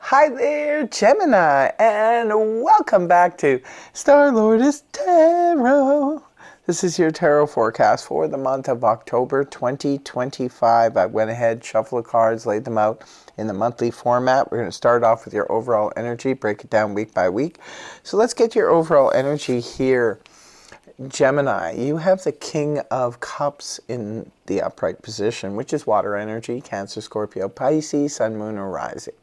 Hi there, Gemini, and welcome back to Star-Lord Tarot. This is your tarot forecast for the month of October 2025. I went ahead, shuffled the cards, laid them out in the monthly format. We're going to start off with your overall energy, break it down week by week. So let's get your overall energy here. Gemini, you have the King of Cups in the upright position, which is water energy, Cancer, Scorpio, Pisces, Sun, Moon, or Rising.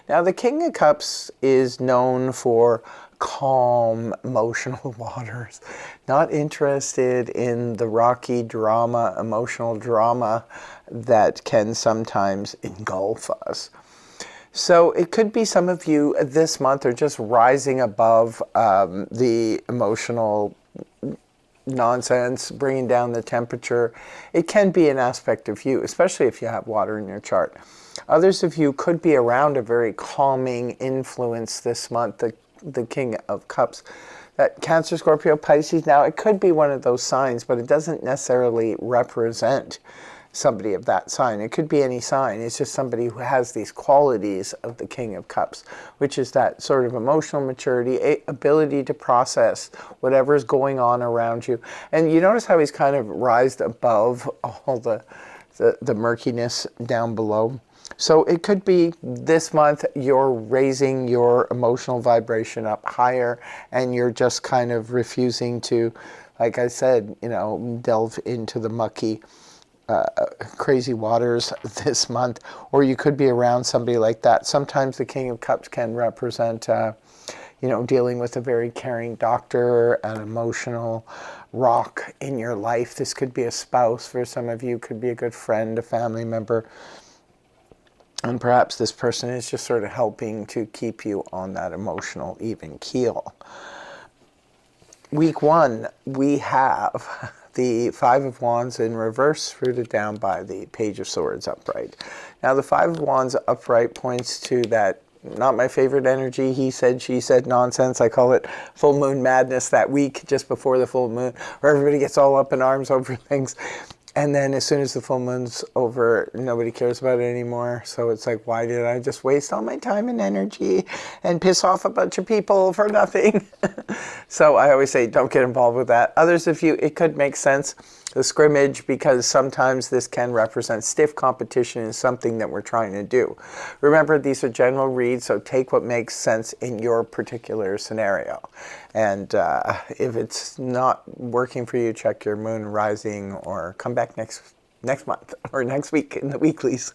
Now, the King of Cups is known for calm, emotional waters, not interested in the rocky drama, emotional drama that can sometimes engulf us. So it could be some of you this month are just rising above the emotional nonsense, bringing down the temperature. It can be an aspect of you, especially if you have water in your chart. Others of you could be around a very calming influence this month, the King of Cups. That Cancer, Scorpio, Pisces, now it could be one of those signs, but it doesn't necessarily represent somebody of that sign. It could be any sign. It's just somebody who has these qualities of the King of Cups, which is that sort of emotional maturity, ability to process whatever's going on around you. And you notice how he's kind of rised above all the murkiness down below. So it could be this month you're raising your emotional vibration up higher and you're just kind of refusing to, like I said, delve into the mucky crazy waters this month, or you could be around somebody like that. Sometimes the King of Cups can represent, dealing with a very caring doctor, an emotional rock in your life. This could be a spouse for some of you, could be a good friend, a family member. And perhaps this person is just sort of helping to keep you on that emotional even keel. Week one, we have the Five of Wands in reverse, rooted down by the Page of Swords upright. Now, the Five of Wands upright points to that, not my favorite energy, he said, she said nonsense. I call it full moon madness that week just before the full moon, where everybody gets all up in arms over things. And then as soon as the full moon's over, nobody cares about it anymore. So it's like, why did I just waste all my time and energy and piss off a bunch of people for nothing? So I always say, don't get involved with that. Others of you, it could make sense, the scrimmage, because sometimes this can represent stiff competition in something that we're trying to do. Remember, these are general reads, so take what makes sense in your particular scenario. And if it's not working for you, check your moon rising or come back next month or next week in the weeklies.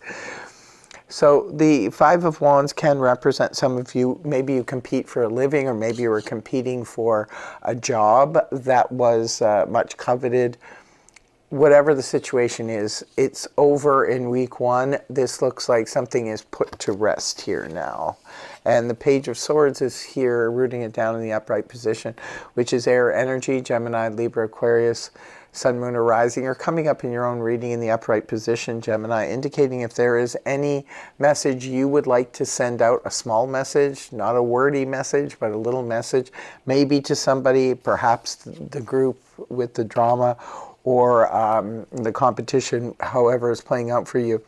So the Five of Wands can represent some of you. Maybe you compete for a living, or maybe you were competing for a job that was much coveted. Whatever the situation is, it's over in week one. This looks like something is put to rest here now. And the Page of Swords is here, rooting it down in the upright position, which is air energy, Gemini, Libra, Aquarius, Sun, Moon, or Rising, or coming up in your own reading in the upright position, Gemini, indicating if there is any message you would like to send out, a small message, not a wordy message, but a little message, maybe to somebody, perhaps the group with the drama, or the competition, however is playing out for you.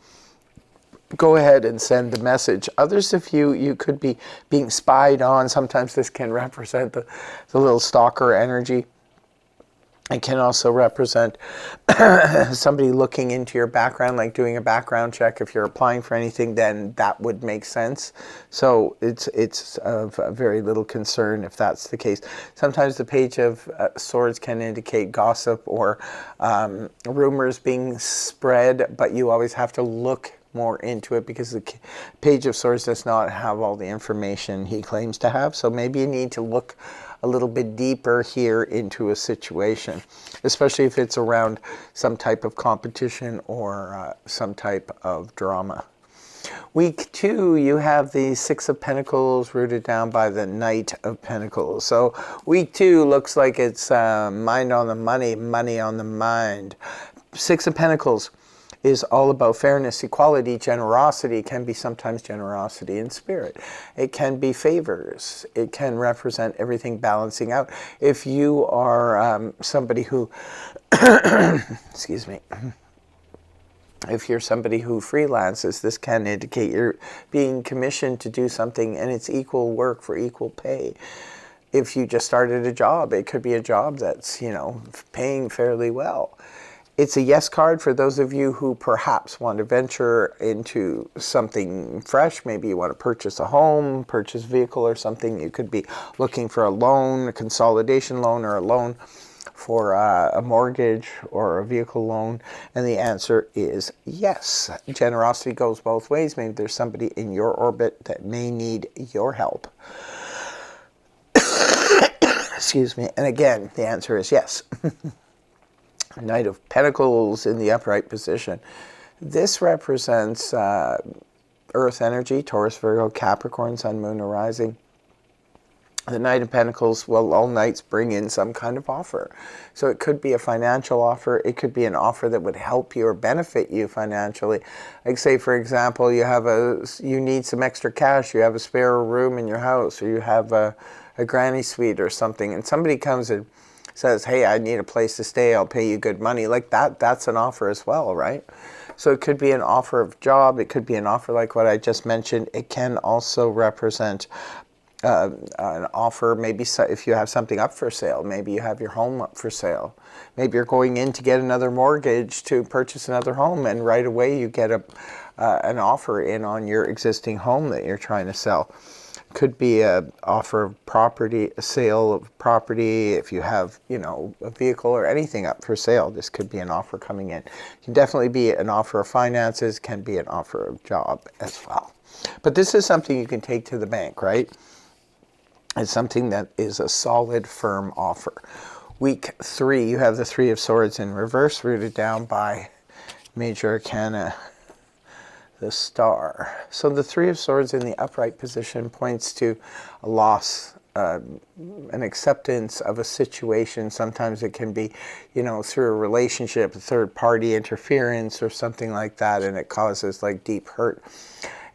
Go ahead and send the message. Others of you, you could be being spied on. Sometimes this can represent the little stalker energy. It can also represent somebody looking into your background, like doing a background check. If you're applying for anything, then that would make sense. So it's of very little concern if that's the case. Sometimes the Page of Swords can indicate gossip or rumors being spread, but you always have to look more into it because the Page of Swords does not have all the information he claims to have. So maybe you need to look a little bit deeper here into a situation, especially if it's around some type of competition or some type of drama. Week two, you have the Six of Pentacles rooted down by the Knight of Pentacles. So week two looks like it's mind on the money, money on the mind. Six of Pentacles is all about fairness, equality, generosity. It can be sometimes generosity in spirit. It can be favors. It can represent everything balancing out. If you are somebody who, excuse me, If you're somebody who freelances, this can indicate you're being commissioned to do something and it's equal work for equal pay. If you just started a job, it could be a job that's, paying fairly well. It's a yes card for those of you who perhaps want to venture into something fresh. Maybe you want to purchase a home, purchase a vehicle or something. You could be looking for a loan, a consolidation loan, or a loan for a mortgage or a vehicle loan. And the answer is yes. Generosity goes both ways. Maybe there's somebody in your orbit that may need your help. Excuse me. And again, the answer is yes. Knight of Pentacles in the upright position. This represents Earth energy, Taurus, Virgo, Capricorn, Sun, Moon, arising. The Knight of Pentacles, well, all knights bring in some kind of offer. So it could be a financial offer. It could be an offer that would help you or benefit you financially. Like say, for example, you need some extra cash. You have a spare room in your house, or you have a granny suite or something, and somebody comes and says, hey, I need a place to stay, I'll pay you good money. Like that's an offer as well, right? So it could be an offer of job. It could be an offer like what I just mentioned. It can also represent an offer, maybe if you have something up for sale, maybe you have your home up for sale. Maybe you're going in to get another mortgage to purchase another home, and right away you get an offer in on your existing home that you're trying to sell. Could be an offer of property, a sale of property. If you have, a vehicle or anything up for sale, this could be an offer coming in. It can definitely be an offer of finances, can be an offer of job as well. But this is something you can take to the bank, right? It's something that is a solid, firm offer. Week 3, you have the Three of Swords in reverse, rooted down by Major Arcana, the Star. So the Three of Swords in the upright position points to a loss, an acceptance of a situation. Sometimes it can be, through a relationship, third-party interference or something like that, and it causes like deep hurt.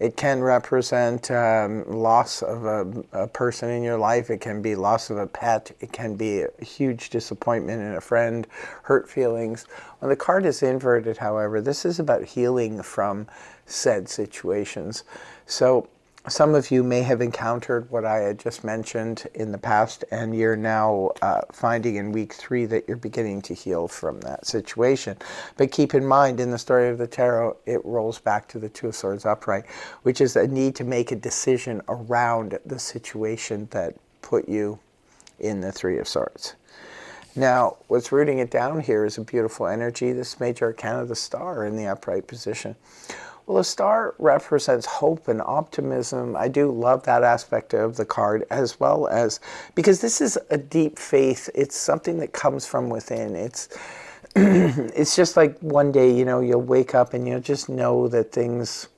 It can represent loss of a person in your life. It can be loss of a pet. It can be a huge disappointment in a friend, hurt feelings. When the card is inverted, however, this is about healing from said situations. So some of you may have encountered what I had just mentioned in the past, and you're now finding in week 3 that you're beginning to heal from that situation. But keep in mind, in the story of the tarot, it rolls back to the Two of Swords upright, which is a need to make a decision around the situation that put you in the Three of Swords. Now, what's rooting it down here is a beautiful energy, this Major Arcana, the Star, in the upright position. Well, a star represents hope and optimism. I do love that aspect of the card, as well as, because this is a deep faith. It's something that comes from within. It's it's just like one day, you'll wake up and you'll just know that things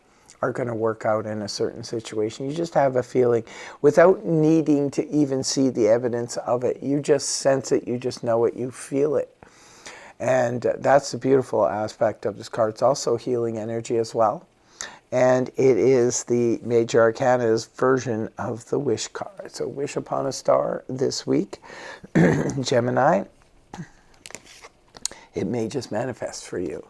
are going to work out in a certain situation. You just have a feeling without needing to even see the evidence of it. You just sense it. You just know it. You feel it. And that's the beautiful aspect of this card. It's also healing energy as well. And it is the Major Arcana's version of the Wish card. So wish upon a star this week. Gemini, it may just manifest for you.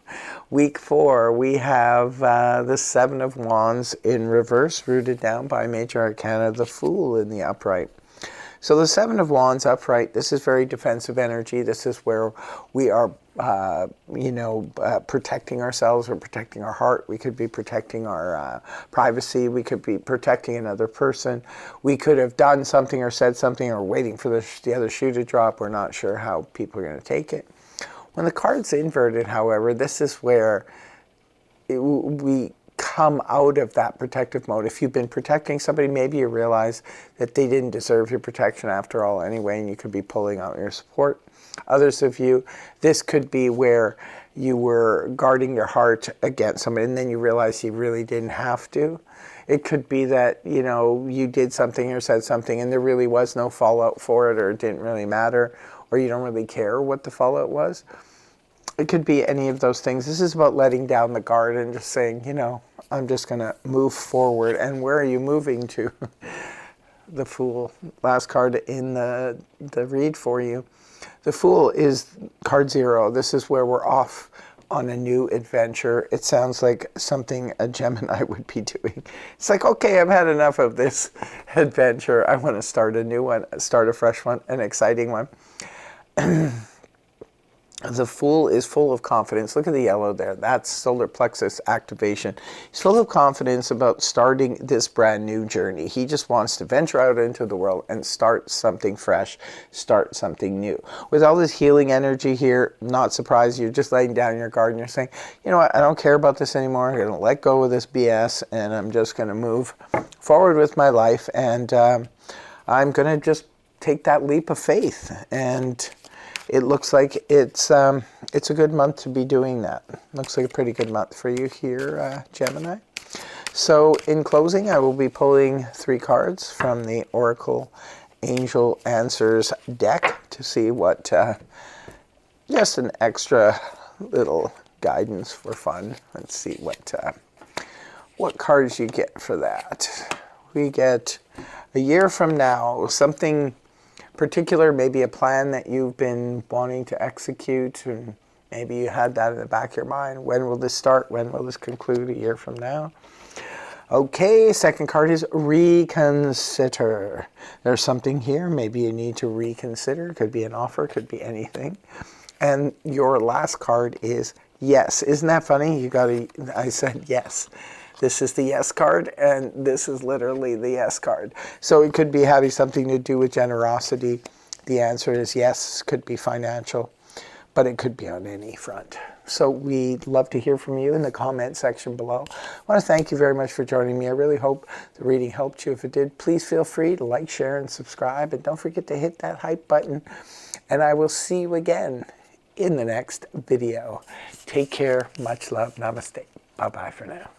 Week 4, we have the Seven of Wands in reverse, rooted down by Major Arcana, the Fool in the upright. So the Seven of Wands upright, this is very defensive energy. This is where we are, protecting ourselves or protecting our heart. We could be protecting our privacy. We could be protecting another person. We could have done something or said something or waiting for the other shoe to drop. We're not sure how people are going to take it. When the card's inverted, however, this is where we come out of that protective mode. If you've been protecting somebody, maybe you realize that they didn't deserve your protection after all anyway, and you could be pulling out your support. Others of you, this could be where you were guarding your heart against somebody, and then you realize you really didn't have to. It could be that, you did something or said something, and there really was no fallout for it, or it didn't really matter, or you don't really care what the fallout was. It could be any of those things. This is about letting down the guard and just saying, I'm just going to move forward. And where are you moving to? The Fool, last card in the read for you. The Fool is card 0. This is where we're off on a new adventure. It sounds like something a Gemini would be doing. It's like, okay, I've had enough of this adventure. I want to start a new one, start a fresh one, an exciting one. The Fool is full of confidence. Look at the yellow there. That's solar plexus activation. He's full of confidence about starting this brand new journey. He just wants to venture out into the world and start something fresh, start something new. With all this healing energy here, not surprised, you're just laying down your guard and you're saying, you know what, I don't care about this anymore. I'm going to let go of this BS and I'm just going to move forward with my life. And I'm going to just take that leap of faith. And it looks like it's a good month to be doing that. Looks like a pretty good month for you here, Gemini. So in closing, I will be pulling 3 cards from the Oracle Angel Answers deck to see what, just an extra little guidance for fun. Let's see what cards you get for that. We get a year from now, something particular, maybe a plan that you've been wanting to execute, and maybe you had that in the back of your mind. When will this start? When will this conclude a year from now? Okay, second card is reconsider. There's something here. Maybe you need to reconsider. Could be an offer, could be anything. And your last card is yes. Isn't that funny? I said yes. This is the yes card, and this is literally the yes card. So it could be having something to do with generosity. The answer is yes. Could be financial, but it could be on any front. So we'd love to hear from you in the comment section below. I want to thank you very much for joining me. I really hope the reading helped you. If it did, please feel free to like, share, and subscribe. And don't forget to hit that hype button. And I will see you again in the next video. Take care. Much love. Namaste. Bye-bye for now.